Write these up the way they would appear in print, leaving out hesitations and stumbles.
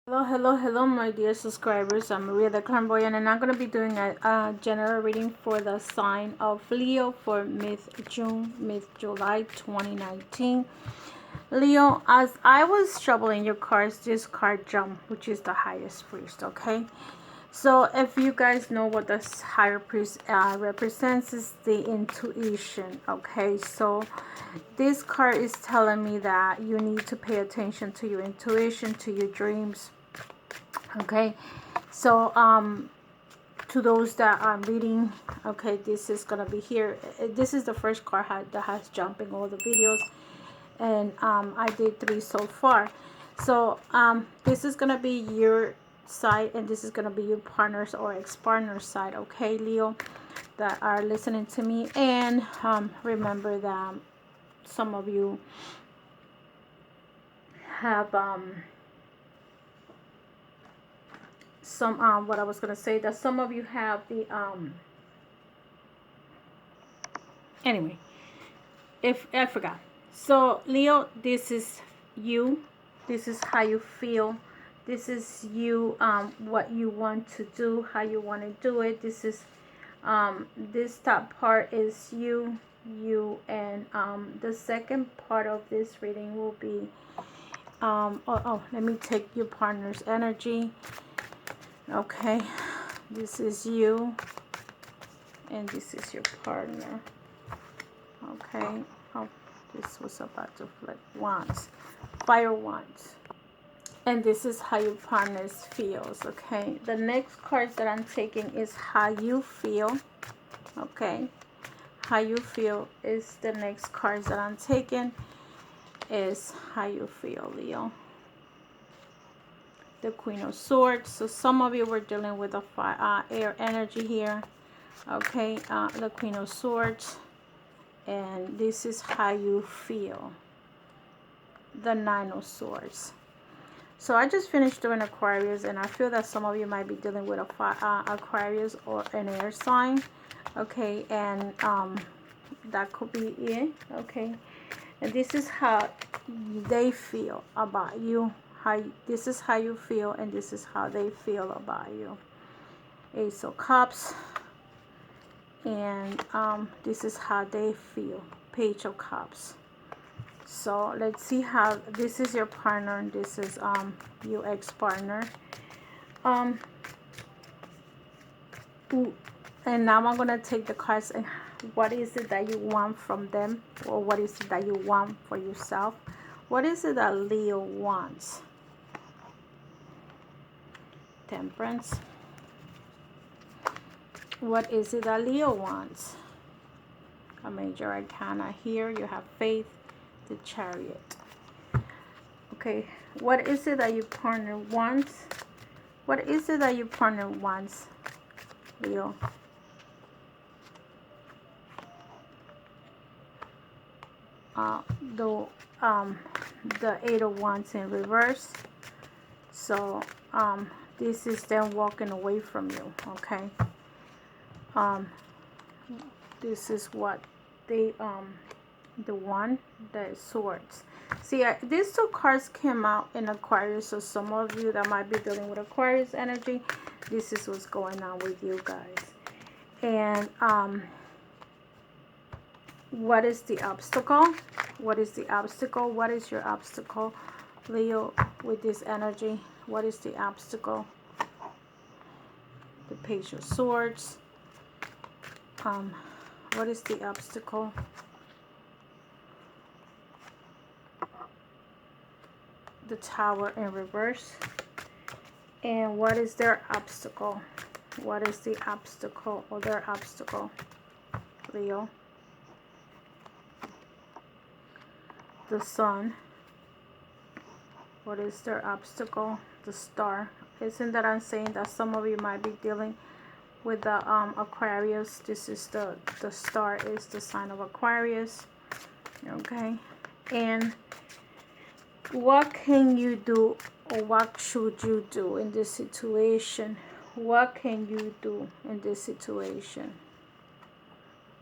Hello, my dear subscribers. I'm Maria the Clairvoyant, and I'm going to be doing a general reading for the sign of Leo for mid-June, mid-July 2019. Leo, as I was shuffling your cards, this card jumped, which is the highest priest, okay? So if you guys know what the higher priest represents, is the intuition, okay? So this card is telling me that you need to pay attention to your intuition, to your dreams, okay? So to those that I'm reading, okay, this is gonna be here. This is the first card that has jumped in all the videos, and I did 3 so far. So this is gonna be your side, and this is gonna be your partners or ex-partner's side, okay, Leo, that are listening to me. And remember that some of you have what I was gonna say, that some of you have the anyway, if I forgot. So Leo, this is you, this is how you feel, this is you, what you want to do, how you want to do it. This is this top part is you, and the second part of this reading will be let me take your partner's energy. Okay, this is you, and this is your partner. Okay, oh, this was about to flip wands, fire wands, and this is how your partner feels. Okay, the next cards that I'm taking is how you feel. Okay, how you feel is the next cards that I'm taking, is how you feel, Leo. The Queen of Swords. So some of you were dealing with a fire, air energy here. Okay, the Queen of Swords, and this is how you feel. The Nine of Swords. So I just finished doing Aquarius, and I feel that some of you might be dealing with a Aquarius or an air sign. Okay, and that could be it. Okay, and this is how they feel about you. This is how you feel, and this is how they feel about you. Ace of Cups, and this is how they feel. Page of Cups. So let's see how this is your partner, and this is your ex-partner. And now I'm gonna take the cards, and what is it that you want from them, or what is it that you want for yourself? What is it that Leo wants? Temperance. What is it that Leo wants? A major arcana here. You have Faith, the Chariot. Okay, what is it that your partner wants? What is it that your partner wants, Leo? The Eight of Wands in reverse. So this is them walking away from you. Okay, this is what they the one, the Swords. See, these 2 cards came out in Aquarius, so some of you that might be dealing with Aquarius energy, this is what's going on with you guys. And what is the obstacle? What is the obstacle? What is your obstacle, Leo, with this energy? What is the obstacle? The Page of Swords. What is the obstacle? The Tower in reverse. And what is their obstacle? What is the obstacle, or their obstacle, Leo? The Sun. What is their obstacle? The Star. Isn't that I'm saying that some of you might be dealing with the Aquarius? This is the Star is the sign of Aquarius. Okay, and what can you do, or what should you do in this situation? What can you do in this situation?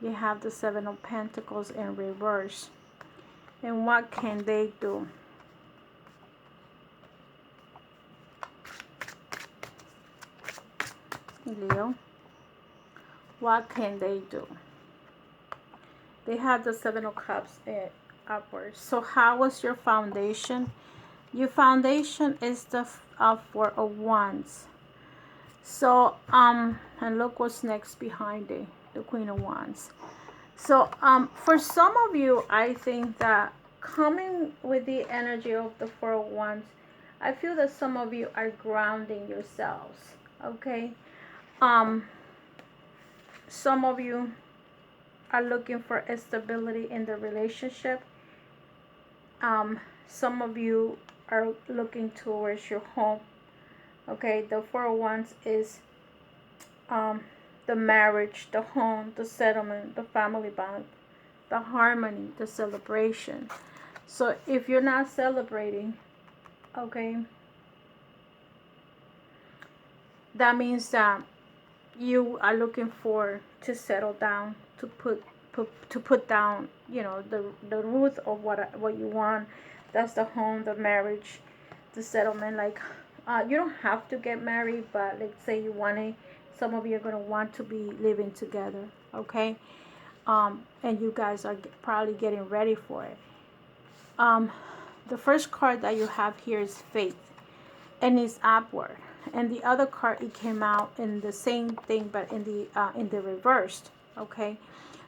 You have the Seven of Pentacles in reverse. And what can they do? Leo, what can they do? They have the Seven of Cups upwards. So how was your foundation? Your foundation is the Four of Wands. So and look what's next behind it, the Queen of Wands. So for some of you, I think that coming with the energy of the Four of Wands, I feel that some of you are grounding yourselves. Okay, some of you are looking for stability in the relationship. Some of you are looking towards your home. Okay, the Four of Wands is the marriage, the home, the settlement, the family bond, the harmony, the celebration. So if you're not celebrating, okay, that means that you are looking for to settle down, to put down, you know, the root of what you want. That's the home, the marriage, the settlement. Like you don't have to get married, but let's say you want to. Some of you are going to want to be living together, okay? And you guys are probably getting ready for it. The first card that you have here is faith, and it's upward. And the other card, it came out in the same thing, but in the reversed. Okay,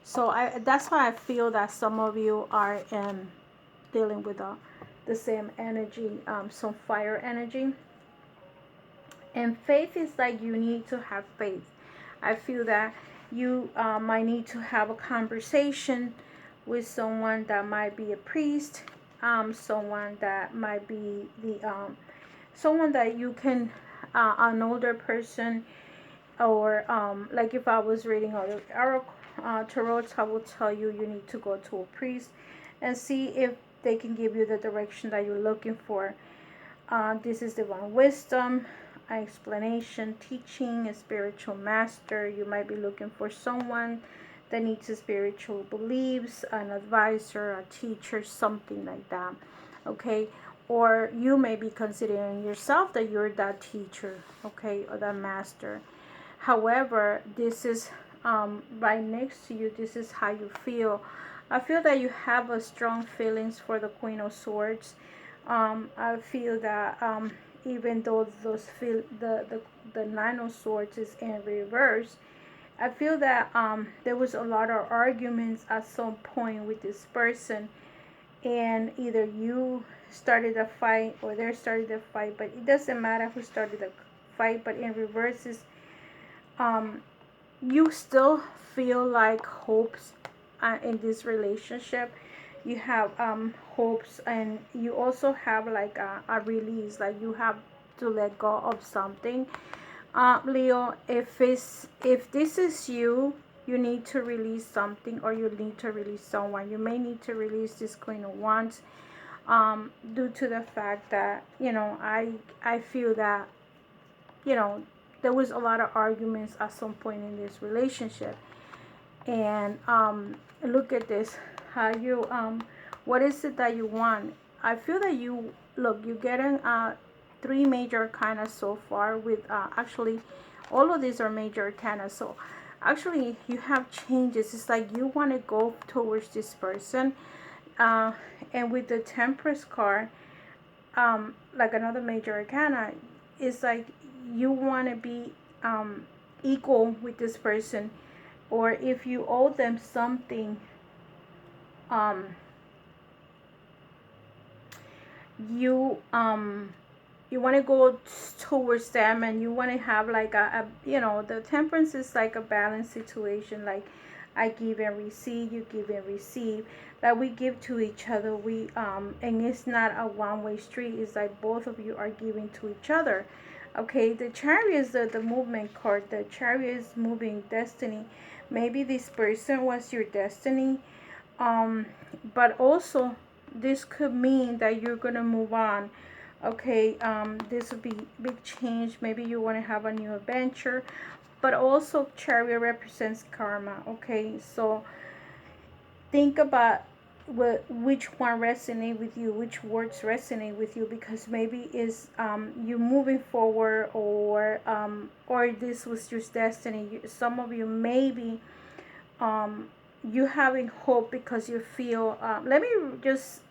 so that's why I feel that some of you are dealing with the same energy, some fire energy. And faith is like you need to have faith. I feel that you might need to have a conversation with someone that might be a priest, someone that might be someone that you can, an older person, or like if I was reading other tarots, I will tell you need to go to a priest and see if they can give you the direction that you're looking for. This is divine wisdom, explanation, teaching, a spiritual master. You might be looking for someone that needs a spiritual beliefs, an advisor, a teacher, something like that. Okay, or you may be considering yourself that you're that teacher, okay, or that master. However, this is right next to you. This is how you feel. I feel that you have a strong feelings for the Queen of Swords. I feel that even though the Nine of Swords is in reverse, I feel that there was a lot of arguments at some point with this person, and either you started a fight or they started a fight, but it doesn't matter who started the fight. But in reverse is you still feel like hopes in this relationship. You have hopes, and you also have like a release, like you have to let go of something. Leo, if this is you, you need to release something, or you need to release someone. You may need to release this Queen of Wands due to the fact that, you know, I feel that, you know, there was a lot of arguments at some point in this relationship. And look at this, how you what is it that you want? I feel that you're getting three major arcana so far, with actually all of these are major arcana. So actually you have changes. It's like you want to go towards this person, and with the Temperance card, like another major arcana, it's like you want to be equal with this person, or if you owe them something, you want to go towards them, and you want to have like a, you know, the Temperance is like a balanced situation, like I give and receive, you give and receive, that we give to each other. We and it's not a one-way street. It's like both of you are giving to each other. Okay, the Chariot is the movement card. The Chariot is moving destiny. Maybe this person was your destiny, but also this could mean that you're gonna move on. Okay, this would be big change. Maybe you want to have a new adventure, but also Chariot represents karma. Okay, so think about which one resonate with you, which words resonate with you, because maybe is you moving forward, or this was your destiny. Some of you maybe you having hope because you feel let me just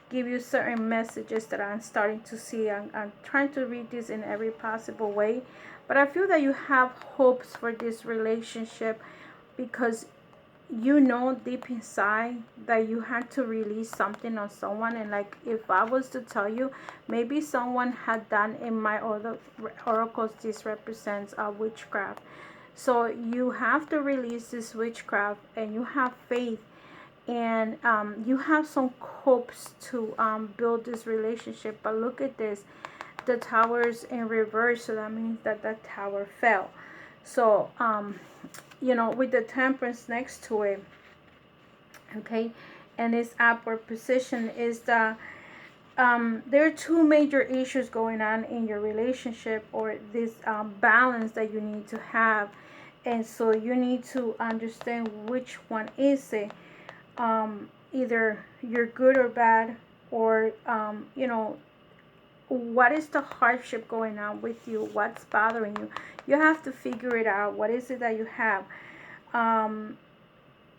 give you certain messages that I'm starting to see. I'm trying to read this in every possible way, but I feel that you have hopes for this relationship because you know deep inside that you had to release something on someone. And like, if I was to tell you, maybe someone had done, in my other oracles, this represents witchcraft. So you have to release this witchcraft, and you have faith, and you have some hopes to build this relationship. But look at this, the tower's in reverse, so that means that the tower fell. So you know, with the temperance next to it, okay, and its upward position is the there are two major issues going on in your relationship, or this balance that you need to have. And so you need to understand which one is it. Either you're good or bad, or you know, what is the hardship going on with you, what's bothering you. You have to figure it out. What is it that you have?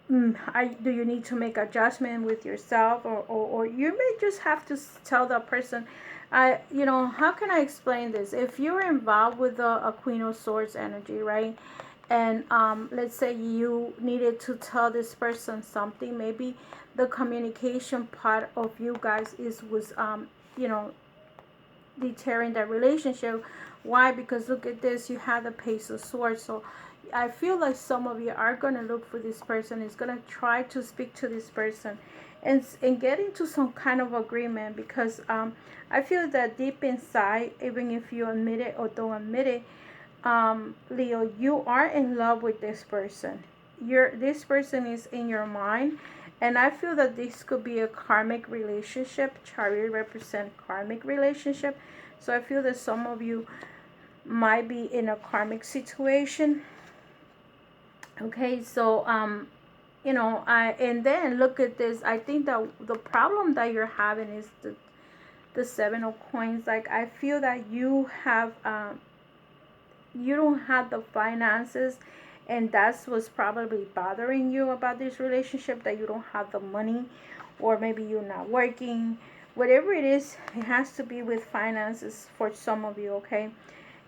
Do you need to make adjustment with yourself, or you may just have to tell the person, you know, how can I explain this? If you're involved with a Queen of Swords energy, right? And let's say you needed to tell this person something, maybe the communication part of you guys was you know, deterring that relationship. Why? Because look at this, you have the Page of Swords. So I feel like some of you are going to look for this person, is going to try to speak to this person, and get into some kind of agreement. Because I feel that deep inside, even if you admit it or don't admit it, Leo, you are in love with this person. This person is in your mind. And I feel that this could be a karmic relationship. Chariot represent karmic relationship. So I feel that some of you might be in a karmic situation. Okay, so you know, and then look at this. I think that the problem that you're having is the Seven of Coins. Like, I feel that you have you don't have the finances, and that's what's probably bothering you about this relationship, that you don't have the money, or maybe you're not working. Whatever it is, it has to be with finances for some of you, okay?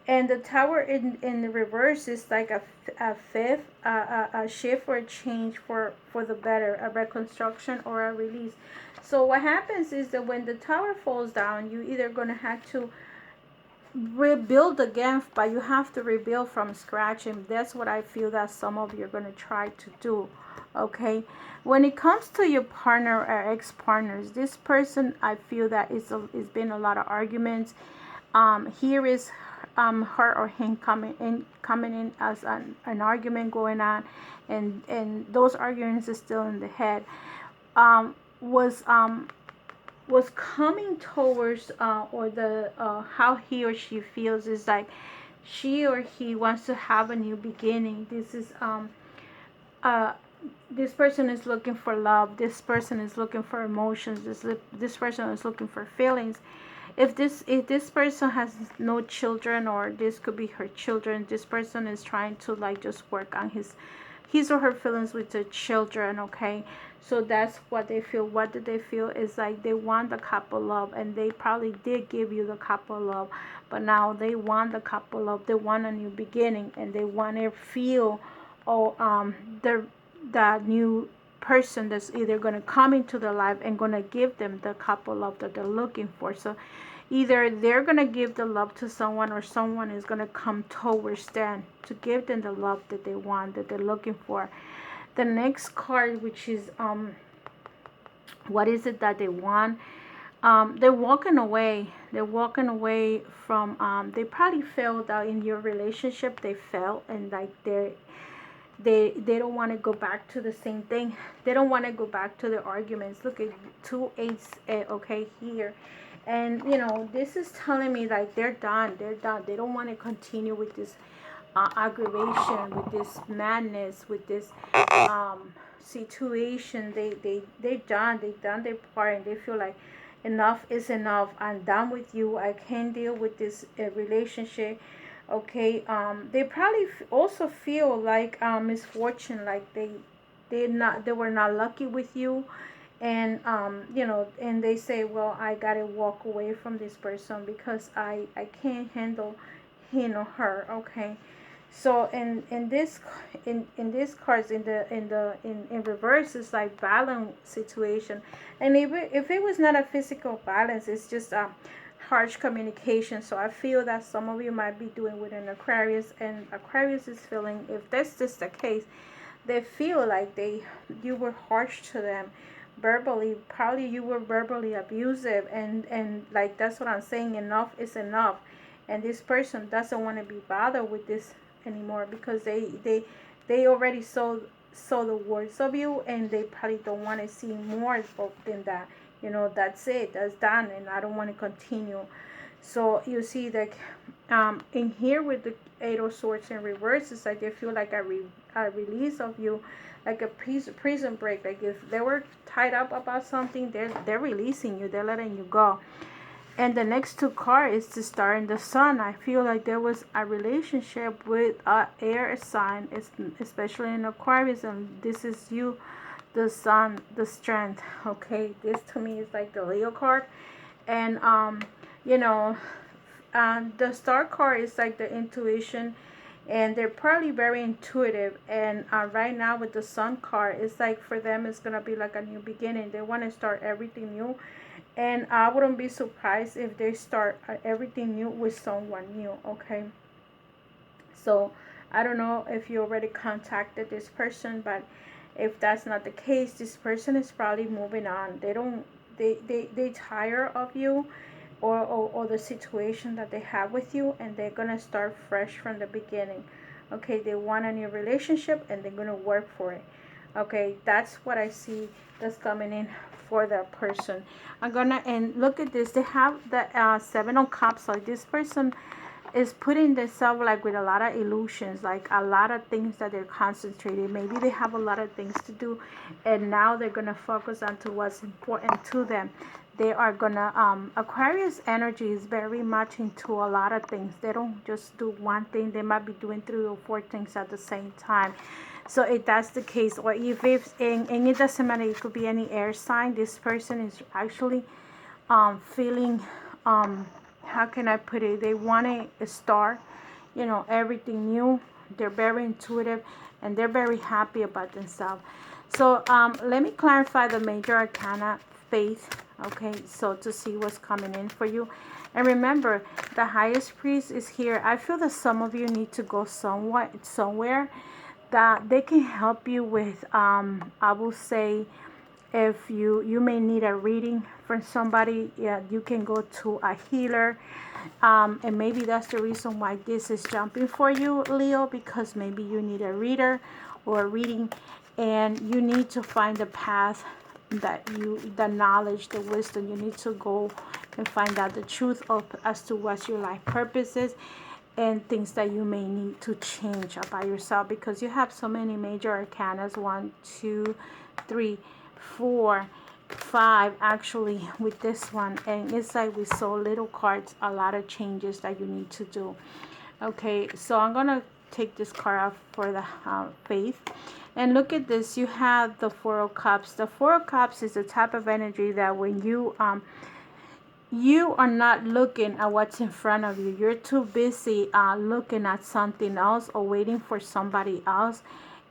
And the tower in the reverse is like a fifth, a shift or a change for the better, a reconstruction or a release. So what happens is that when the tower falls down, you either going to have to rebuild again, but you have to rebuild from scratch. And that's what I feel that some of you are going to try to do, okay? When it comes to your partner or ex-partners, this person, I feel that it's been a lot of arguments. Here is her or him coming in as an argument going on, and those arguments are still in the head. Was coming towards or the how he or she feels is like she or he wants to have a new beginning. This is this person is looking for love. This person is looking for emotions. This person is looking for feelings. If this person has no children, or this could be her children, this person is trying to like just work on his or her feelings with the children, okay? So that's what they feel. What do they feel? Is like they want the couple love, and they probably did give you the couple love, but now they want the couple love. They want a new beginning, and they want to feel the new person that's either going to come into their life and going to give them the couple love that they're looking for. So either they're going to give the love to someone, or someone is going to come towards them to give them the love that they want, that they're looking for. The next card, which is what is it that they want? They're walking away. They're walking away from they probably felt that in your relationship they felt, and like they don't want to go back to the same thing. They don't want to go back to the arguments. Look at 2 8s, okay, here. And you know, this is telling me like they're done. They don't want to continue with this aggravation, with this madness, with this situation. They done their part, and they feel like enough is enough. I'm done with you. I can't deal with this relationship. Okay. They probably also feel like misfortune, like they were not lucky with you, and and they say, well, I gotta walk away from this person because I can't handle him or her. Okay. So in this cards, in reverse, it's like balance situation. And if it was not a physical balance, it's just a harsh communication. So I feel that some of you might be doing with an Aquarius, and Aquarius is feeling, if that's just the case, they feel like you were harsh to them verbally. Probably you were verbally abusive, and like, that's what I'm saying, enough is enough. And this person doesn't want to be bothered with this anymore, because they already saw the words of you, and they probably don't want to see more than that. That's it, that's done, and I don't want to continue. So you see that in here with the Eight of Swords in reverse, it's like they feel like a release of you, like a prison break. Like if they were tied up about something, they're releasing you, they're letting you go. And the next two cards is the Star and the Sun. I feel like there was a relationship with an air sign, especially in Aquarius, and this is you, the Sun, the strength. Okay, this to me is like the Leo card, and you know, the Star card is like the intuition, and they're probably very intuitive. And right now with the Sun card, it's like for them it's gonna be like a new beginning. They want to start everything new. And I wouldn't be surprised if they start everything new with someone new. Okay. So I don't know if you already contacted this person, but if that's not the case, this person is probably moving on. They tire of you, or the situation that they have with you, and they're gonna start fresh from the beginning. Okay, they want a new relationship, and they're gonna work for it. Okay, that's what I see that's coming in for that person. And look at this. They have the Seven of Cups. So this person is putting themselves like with a lot of illusions, like a lot of things that they're concentrating. Maybe they have a lot of things to do, and now they're gonna focus on to what's important to them. They are gonna Aquarius energy is very much into a lot of things. They don't just do one thing. They might be doing 3 or 4 things at the same time. So if that's the case, or if it's and it doesn't matter, it could be any air sign. This person is actually feeling how can I put it, they want to start everything new. They're very intuitive, and they're very happy about themselves. So let me clarify the major arcana, faith. Okay, so to see what's coming in for you. And remember, the highest priest is here. I feel that some of you need to go somewhere that they can help you with. I will say, if you may need a reading from somebody, yeah, you can go to a healer, and maybe that's the reason why this is jumping for you, Leo, because maybe you need a reader or a reading, and you need to find the path, the knowledge, the wisdom. You need to go and find out the truth as to what your life purpose is, and things that you may need to change about yourself, because you have so many major arcanas, 1, 2, 3, 4, 5 actually with this one, and it's like with so little cards, a lot of changes that you need to do. Okay, so I'm gonna take this card out for the faith. And look at this, you have the Four of Cups. The Four of Cups is the type of energy that when you are not looking at what's in front of you. You're too busy looking at something else or waiting for somebody else,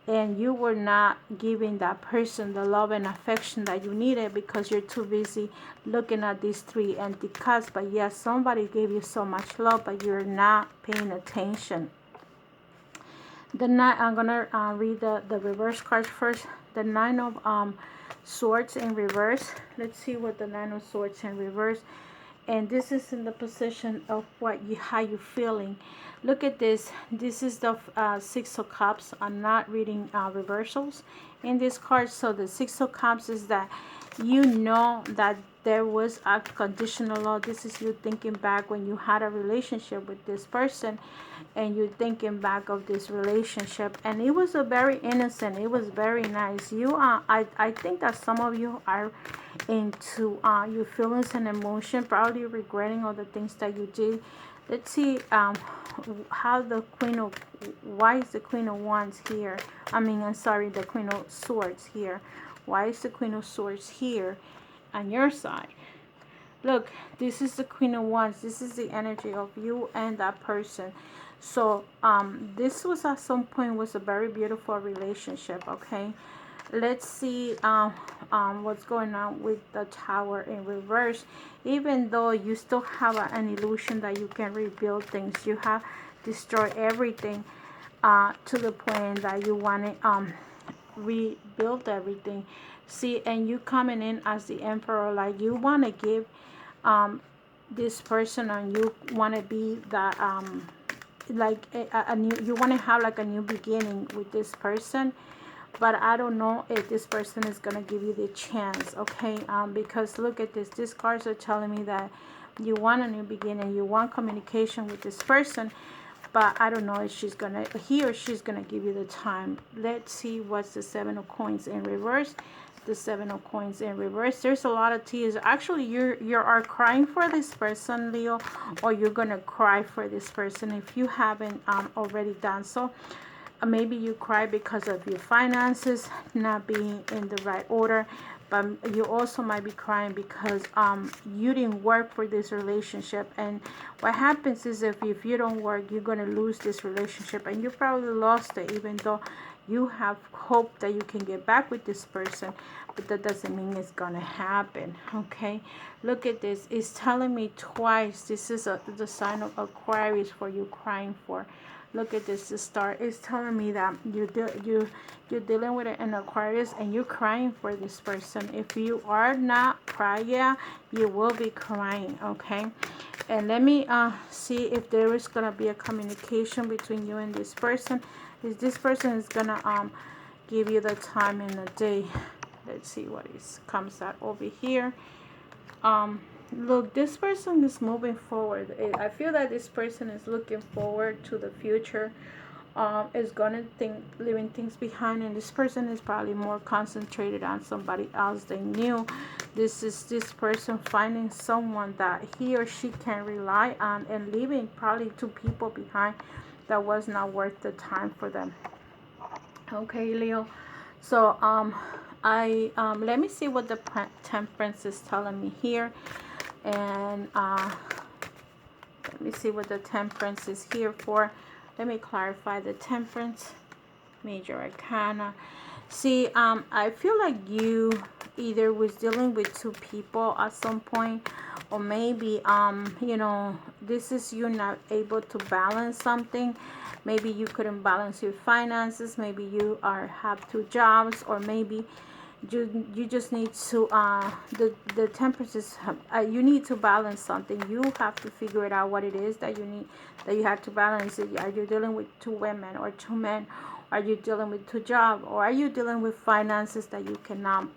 and you were not giving that person the love and affection that you needed because you're too busy looking at these 3 empty cups. But yes, somebody gave you so much love, but you're not paying attention. I'm gonna read the reverse cards first. The Nine of Swords in reverse. Let's see what the Nine of Swords in reverse. And this is in the position of how you're feeling. Look at this. This is the Six of Cups. I'm not reading reversals in this card. So the Six of Cups is that you know that there was a conditional love. This is you thinking back when you had a relationship with this person, and you're thinking back of this relationship, and it was a very innocent, it was very nice. I think that some of you are into your feelings and emotion, probably regretting all the things that you did. Let's see how the why is the Queen of Wands here? I'm sorry, the Queen of Swords here. Why is the Queen of Swords here on your side? Look, this is the Queen of Wands. This is the energy of you and that person. So this was at some point was a very beautiful relationship, okay? Let's see what's going on with the Tower in reverse. Even though you still have an illusion that you can rebuild things, you have destroyed everything to the point that you want to rebuild everything. See, and you coming in as the Emperor, like you want to give this person, and you want to be that like a new, you want to have like a new beginning with this person. But I don't know if this person is going to give you the chance, okay? Because look at this. These cards are telling me that you want a new beginning. You want communication with this person. But I don't know if he or she's going to give you the time. Let's see what's the Seven of Coins in reverse. The Seven of Coins in reverse. There's a lot of tears. Actually, you are crying for this person, Leo. Or you're going to cry for this person if you haven't already done so. Maybe you cry because of your finances not being in the right order, but you also might be crying because you didn't work for this relationship. And what happens is if you don't work, you're going to lose this relationship, and you probably lost it, even though you have hope that you can get back with this person, but that doesn't mean it's going to happen, okay? Look at this. It's telling me twice. This is the sign of Aquarius for you crying for. Look at this. The star is telling me that you're dealing with an Aquarius, and you're crying for this person. If you are not crying, yeah, you will be crying, okay? And let me see if there is going to be a communication between you and this person. Is this person is going to give you the time in the day. Let's see what comes out over here. Look, this person is moving forward. I feel that this person is looking forward to the future, is gonna leaving things behind, and this person is probably more concentrated on somebody else they knew. This is this person finding someone that he or she can rely on, and leaving probably 2 people behind that was not worth the time for them. Okay, Leo. So let me see what the Temperance is telling me here. And let me see what the Temperance is here for. Let me clarify the Temperance. Major Arcana. See, I feel like you either was dealing with 2 people at some point, or maybe, you know, this is you not able to balance something. Maybe you couldn't balance your finances. Maybe you have 2 jobs, or maybe you just need to the Temperance is you need to balance something. You have to figure it out what it is that you have to balance it. Are you dealing with 2 women or 2 men? Are you dealing with 2 jobs, or are you dealing with finances that you cannot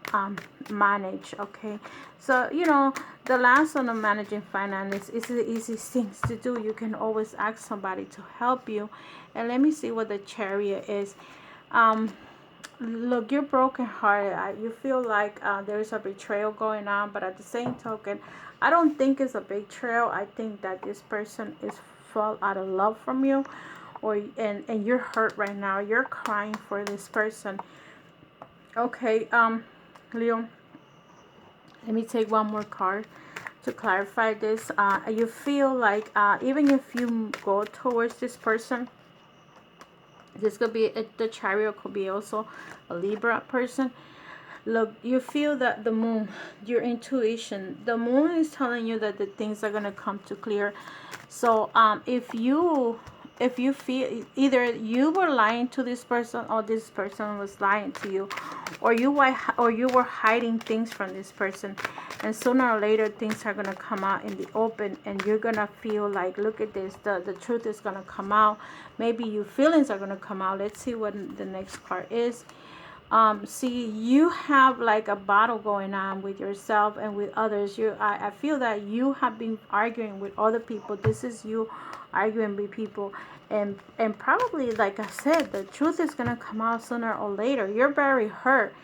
manage? Okay, so you know the last one of managing finances is the easiest things to do. You can always ask somebody to help you. And let me see what the Chariot is. Look, you're brokenhearted. You feel like there's a betrayal going on, but at the same token, I don't think it's a betrayal. I think that this person is fall out of love from you, and you're hurt right now. You're crying for this person. Okay, Leo, let me take one more card to clarify this. You feel like even if you go towards this person, this could be the Chariot, could be also a Libra person. Look, you feel that the moon, your intuition, the moon is telling you that the things are going to come to clear. So if you feel either you were lying to this person, or this person was lying to you, or you were hiding things from this person, and sooner or later things are going to come out in the open, and you're going to feel like, look at this, the truth is going to come out. Maybe your feelings are going to come out. Let's see what the next card is. See, you have like a battle going on with yourself and with others. I feel that you have been arguing with other people. This is you arguing with people, and probably, like I said, the truth is gonna come out sooner or later. You're very hurt,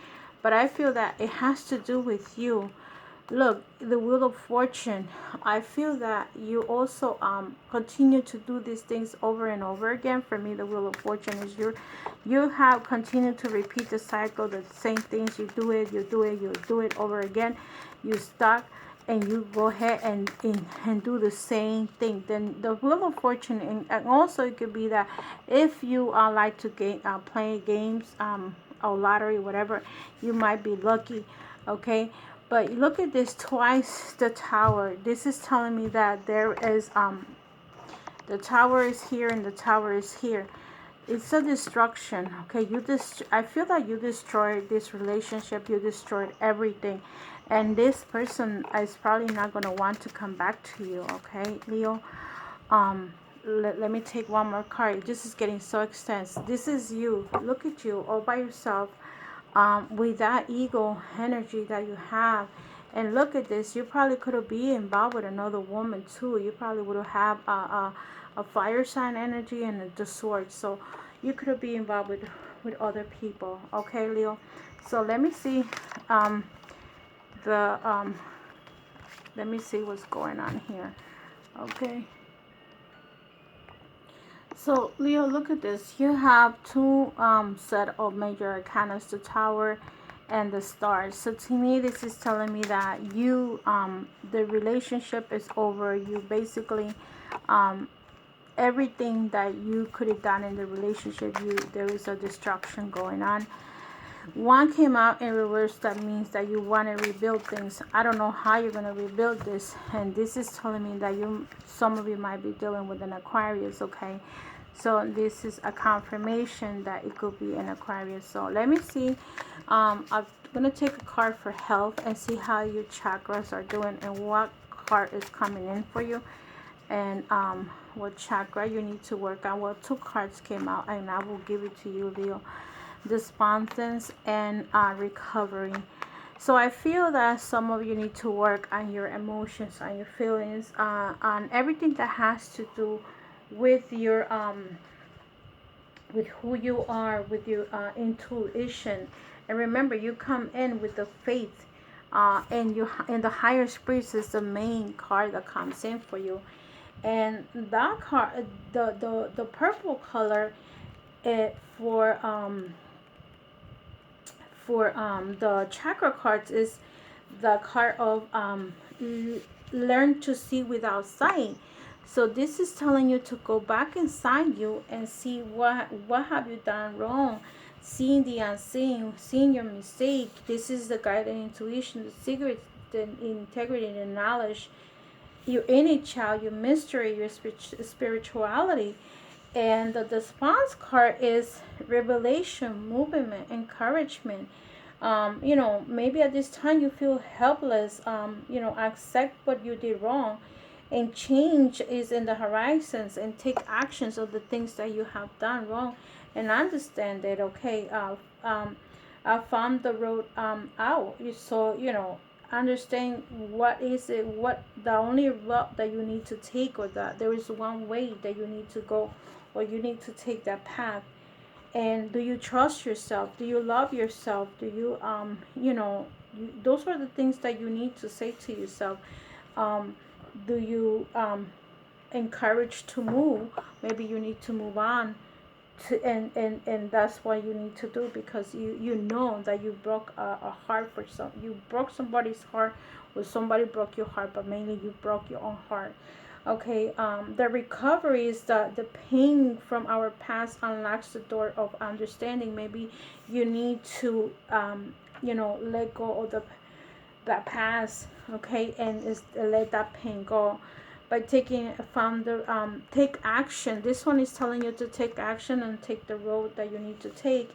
but I feel that it has to do with you. Look, the wheel of fortune, I feel that you also continue to do these things over and over again. For me, the wheel of fortune is you have continued to repeat the cycle, the same things. You do it, you do it over again. You stuck, and you go ahead and do the same thing. Then the wheel of fortune, and also it could be that if you like to play games, or lottery, whatever, you might be lucky. Okay, but look at this, twice the tower. This is telling me that there is the tower is here and the tower is here. It's a destruction. Okay, I feel that you destroyed this relationship. You destroyed everything, and this person is probably not going to want to come back to you. Okay, Leo. Let me take one more card. This is getting so extensive. This is you. Look at you all by yourself, with that ego energy that you have. And look at this. You probably could have been involved with another woman too. You probably would have had a fire sign energy and the sword. So you could have been involved with other people. Okay, Leo. So let me see the let me see what's going on here. Okay. So Leo, look at this. You have two set of major arcanas, the tower and the stars. So to me, this is telling me that you the relationship is over. You basically everything that you could have done in the relationship, there is a destruction going on. One came out in reverse. That means that you want to rebuild things. I don't know how you're going to rebuild this, and this is telling me that some of you might be dealing with an Aquarius. Okay, so this is a confirmation that it could be an Aquarius. So let me see. I'm going to take a card for health and see how your chakras are doing and what card is coming in for you, and what chakra you need to work on. Well, two cards came out, and I will give it to you, Leo. Despondence and recovery. So I feel that some of you need to work on your emotions, on your feelings, on everything that has to do with your with who you are, with your intuition. And remember, you come in with the faith, and the higher spirits is the main card that comes in for you. And that card, the purple color, for the chakra cards, is the card of learn to see without sight. So this is telling you to go back inside you and see what have you done wrong, seeing the unseen, seeing your mistake. This is the guided intuition, the secret, the integrity, the knowledge, your inner child, your mystery, your spirituality. And the response card is revelation, movement, encouragement. Maybe at this time you feel helpless. Accept what you did wrong, and change is in the horizons, and take actions of the things that you have done wrong, and understand that, okay, I found the road out. So, understand what is it, what the only route that you need to take, or that there is one way that you need to go, or you need to take that path. And do you trust yourself? Do you love yourself? Do you those are the things that you need to say to yourself. Do you encourage to move? Maybe you need to move on and that's what you need to do, because you know that you broke a heart you broke somebody's heart, or somebody broke your heart, but mainly you broke your own heart. Okay, the recovery is the pain from our past unlocks the door of understanding. Maybe you need to let go of that past, okay, and let that pain go by taking take action. This one is telling you to take action and take the road that you need to take.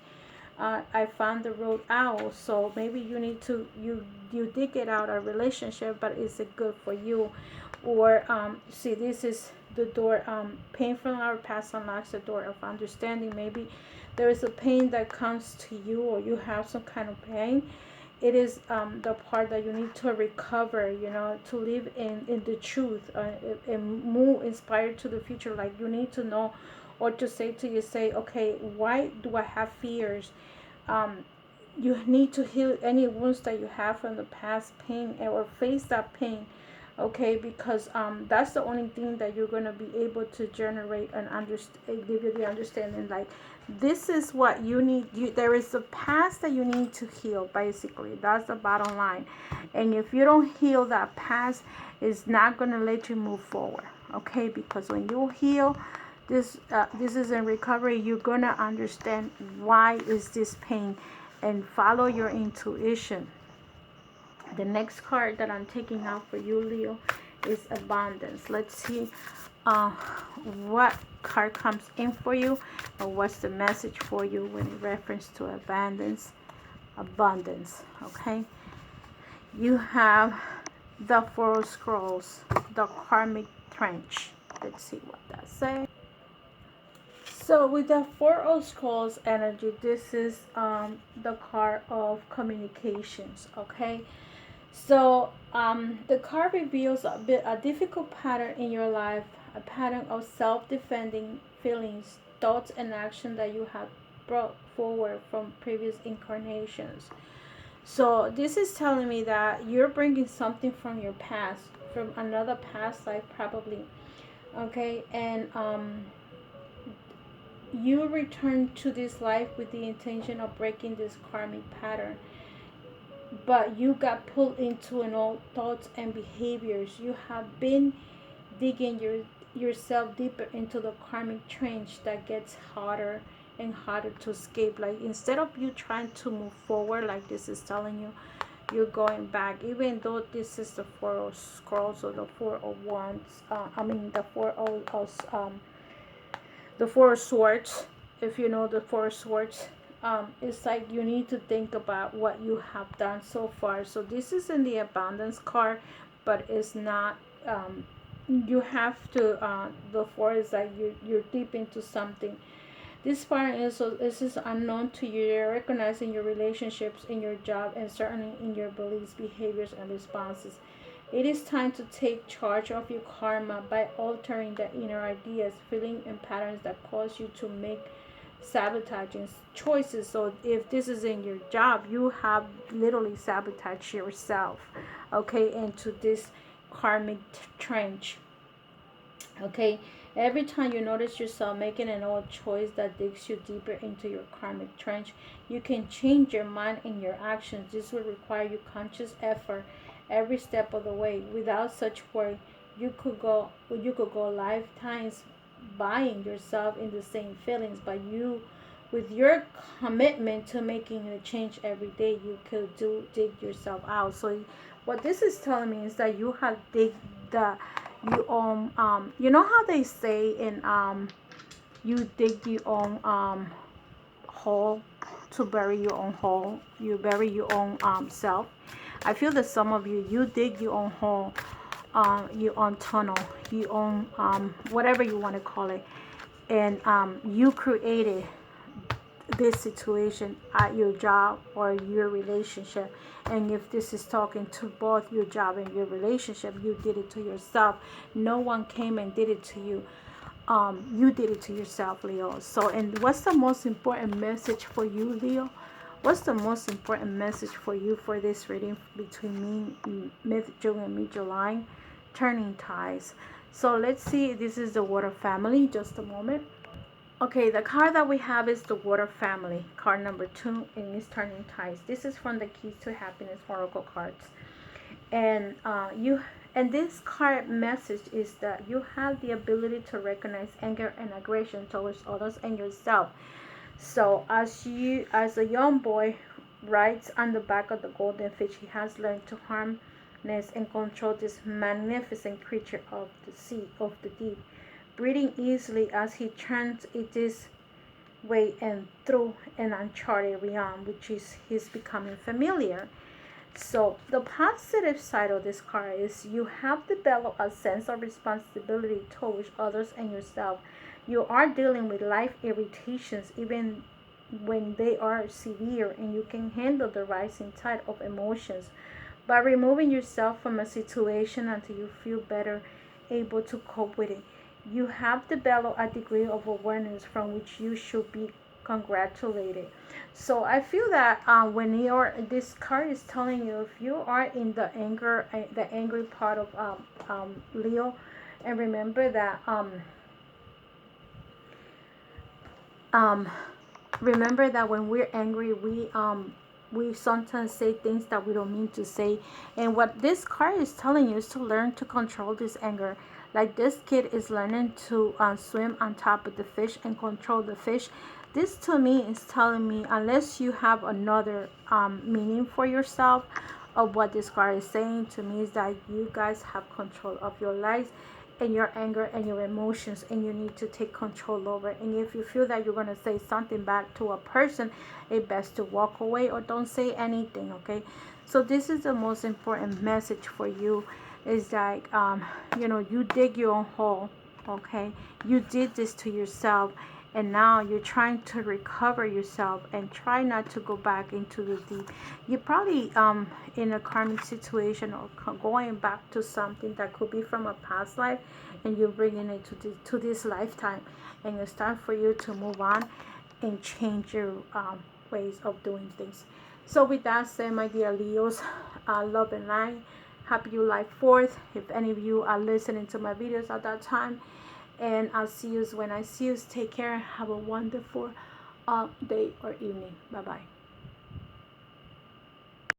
I found the road out. So maybe you need to you did get out a relationship, but is it good for you? Or see, this is the door, pain from our past unlocks the door of understanding. Maybe there is a pain that comes to you, or you have some kind of pain. It is the part that you need to recover, to live in the truth, and move inspired to the future. Like, you need to know, or to say to you, say, okay, why do I have fears? You need to heal any wounds that you have from the past pain, or face that pain, okay? Because that's the only thing that you're going to be able to generate and give you the understanding, like, this is what you need. There is a past that you need to heal, basically. That's the bottom line. And if you don't heal that past, it's not going to let you move forward, okay? Because when you heal, this is in recovery, you're going to understand why is this pain, and follow your intuition. The next card that I'm taking out for you, Leo, is abundance. Let's see what card comes in for you, or what's the message for you when in reference to abundance. Okay, you have the Four of Scrolls, the karmic trench. Let's see what that says. So with the Four of Scrolls energy, this is the card of communications, okay? So the card reveals a difficult pattern in your life, a pattern of self-defending feelings, thoughts, and action that you have brought forward from previous incarnations. So this is telling me that you're bringing something from your past, from another past life probably, okay? And you return to this life with the intention of breaking this karmic pattern, but you got pulled into an old thoughts and behaviors. You have been digging yourself deeper into the karmic trench that gets harder and harder to escape. Like, instead of you trying to move forward, like this is telling you, you're going back. Even though this is the Four of Scrolls, or the Four of Wands, the Four of Swords, if you know the Four of Swords, it's like you need to think about what you have done so far. So this is in the abundance card, but it's not, you have to, the Four is like you're deep into something. This part is unknown to you. You're recognizing your relationships, in your job, and certainly in your beliefs, behaviors, and responses. It is time to take charge of your karma by altering the inner ideas, feelings, and patterns that cause you to make sabotaging choices. So if this is in your job, you have literally sabotaged yourself, okay, into this karmic trench, okay? Every time you notice yourself making an old choice that digs you deeper into your karmic trench, you can change your mind and your actions. This will require you conscious effort every step of the way. Without such work, you could go lifetimes buying yourself in the same feelings. But you, with your commitment to making a change every day, you could dig yourself out. So what this is telling me is that you have dig the you own, you know how they say in you dig your own hole to bury your own hole, you bury your own self. I feel that some of you dig your own hole, your own tunnel, your own whatever you want to call it, and you created this situation at your job or your relationship. And if this is talking to both your job and your relationship, you did it to yourself. No one came and did it to you. You did it to yourself, Leo. So, and what's the most important message for you, Leo? What's the most important message for you for this reading between mid-June and mid-July? Turning tides. So let's see. This is the water family. Just a moment. Okay, the card that we have is the water family, card number 2, and it's turning tides. This is from the Keys to Happiness Oracle cards. And this card message is that you have the ability to recognize anger and aggression towards others and yourself. So as a young boy rides on the back of the golden fish, he has learned to harness and control this magnificent creature of the sea, of the deep, breathing easily as he turns it this way and through an uncharted realm, which is his becoming familiar. So the positive side of this card is you have developed a sense of responsibility towards others and yourself. You are dealing with life irritations even when they are severe, and you can handle the rising tide of emotions by removing yourself from a situation until you feel better able to cope with it. You have developed a degree of awareness from which you should be congratulated. So I feel that when you're, this card is telling you, if you are in the angry part of Leo, and remember that um, remember that when we're angry, we sometimes say things that we don't mean to say. And what this card is telling you is to learn to control this anger. Like this kid is learning to swim on top of the fish and control the fish. This to me is telling me, unless you have another meaning for yourself of what this card is saying to me, is that you guys have control of your lives and your anger and your emotions, and you need to take control over it. And if you feel that you're going to say something back to a person, it's best to walk away or don't say anything. Okay, so this is the most important message for you, is like you dig your own hole. Okay, you did this to yourself, and now you're trying to recover yourself and try not to go back into the deep. You're probably in a karmic situation, or going back to something that could be from a past life, and you're bringing it to this lifetime, and it's time for you to move on and change your ways of doing things. So with that said, my dear Leos, love and light, happy July 4th. If any of you are listening to my videos at that time, and I'll see you when I see you. Take care. Have a wonderful day or evening. Bye bye.